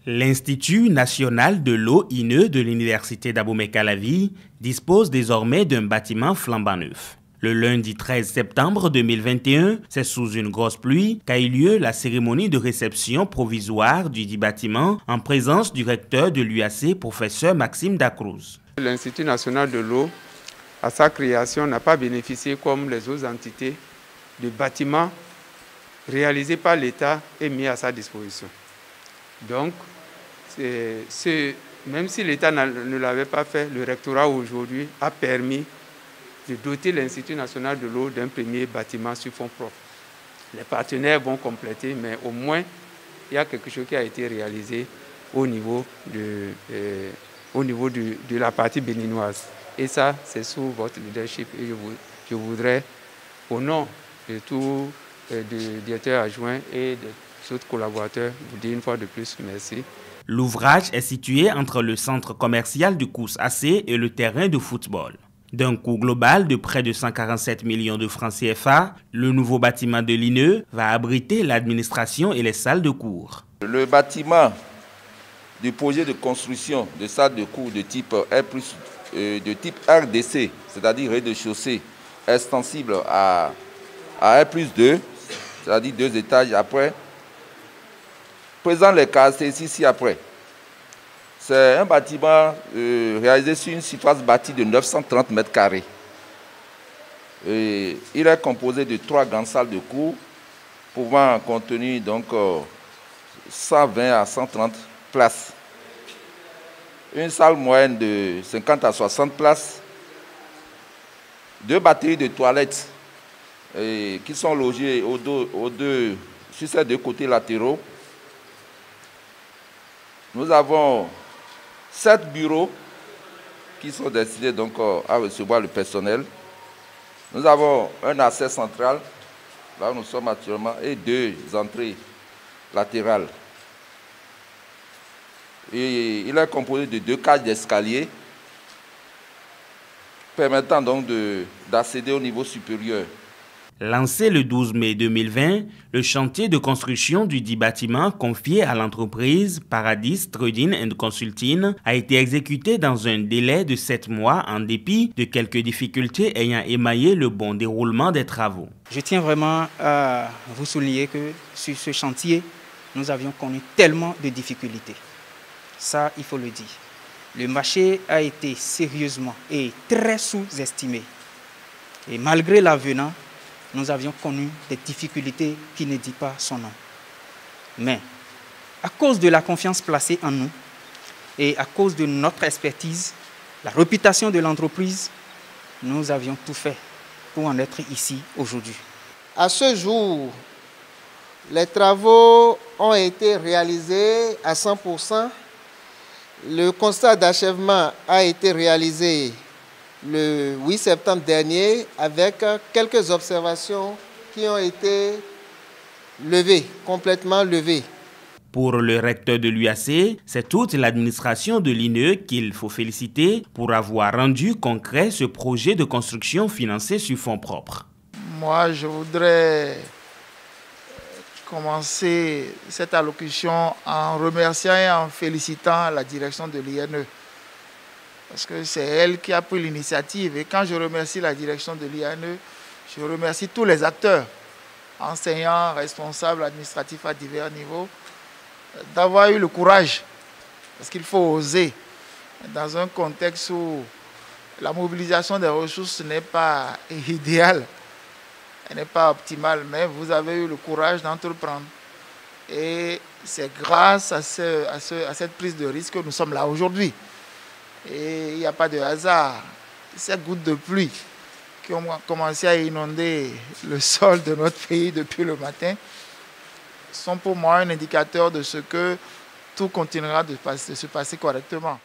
L'Institut national de l'eau INE de l'Université d'Abomey-Calavi dispose désormais d'un bâtiment flambant neuf. Le lundi 13 septembre 2021, c'est sous une grosse pluie qu'a eu lieu la cérémonie de réception provisoire du dit bâtiment en présence du recteur de l'UAC, professeur Maxime Dacruz. L'Institut national de l'eau, à sa création, n'a pas bénéficié comme les autres entités de bâtiments réalisés par l'État et mis à sa disposition. Donc, même si l'État ne l'avait pas fait, le rectorat aujourd'hui a permis de doter l'Institut national de l'eau d'un premier bâtiment sur fonds propres. Les partenaires vont compléter, mais au moins, il y a quelque chose qui a été réalisé au niveau de la partie béninoise. Et ça, c'est sous votre leadership. Et je voudrais, au nom de tous les directeurs adjoints et des autres collaborateurs, vous dire une fois de plus merci. L'ouvrage est situé entre le centre commercial du Cous AC et le terrain de football. D'un coût global de près de 147 millions de francs CFA, le nouveau bâtiment de l'INE va abriter l'administration et les salles de cours. Le bâtiment du projet de construction de salles de cours de type RDC, c'est-à-dire rez-de-chaussée, extensible à R+2, c'est-à-dire 2 étages après, présente les caractéristiques ci-après. C'est un bâtiment réalisé sur une surface bâtie de 930 mètres carrés. Et il est composé de 3 grandes salles de cours pouvant contenir donc 120 à 130 places. Une salle moyenne de 50 à 60 places. 2 batteries de toilettes qui sont logées sur ces 2 côtés latéraux. Nous avons 7 bureaux qui sont destinés donc à recevoir le personnel. Nous avons un accès central, là où nous sommes actuellement, et 2 entrées latérales. Et il est composé de 2 cages d'escalier permettant donc d'accéder au niveau supérieur. Lancé le 12 mai 2020, le chantier de construction du dit bâtiment confié à l'entreprise Paradis Trading and Consulting a été exécuté dans un délai de 7 mois en dépit de quelques difficultés ayant émaillé le bon déroulement des travaux. Je tiens vraiment à vous souligner que sur ce chantier, nous avions connu tellement de difficultés. Ça, il faut le dire. Le marché a été sérieusement et très sous-estimé. Et malgré l'avenant, nous avions connu des difficultés qui ne disent pas son nom. Mais à cause de la confiance placée en nous et à cause de notre expertise, la réputation de l'entreprise, nous avions tout fait pour en être ici aujourd'hui. À ce jour, les travaux ont été réalisés à 100%. Le constat d'achèvement a été réalisé le 8 septembre dernier avec quelques observations qui ont été levées, complètement levées. Pour le recteur de l'UAC, c'est toute l'administration de l'INE qu'il faut féliciter pour avoir rendu concret ce projet de construction financé sur fonds propres. Moi, je voudrais commencer cette allocution en remerciant et en félicitant la direction de l'INE. Parce que c'est elle qui a pris l'initiative. Et quand je remercie la direction de l'INE, je remercie tous les acteurs, enseignants, responsables, administratifs à divers niveaux, d'avoir eu le courage. Parce qu'il faut oser. Dans un contexte où la mobilisation des ressources n'est pas idéale, elle n'est pas optimale, mais vous avez eu le courage d'entreprendre. Et c'est grâce à cette prise de risque que nous sommes là aujourd'hui. Et il n'y a pas de hasard. Ces gouttes de pluie qui ont commencé à inonder le sol de notre pays depuis le matin sont pour moi un indicateur de ce que tout continuera de se passer correctement.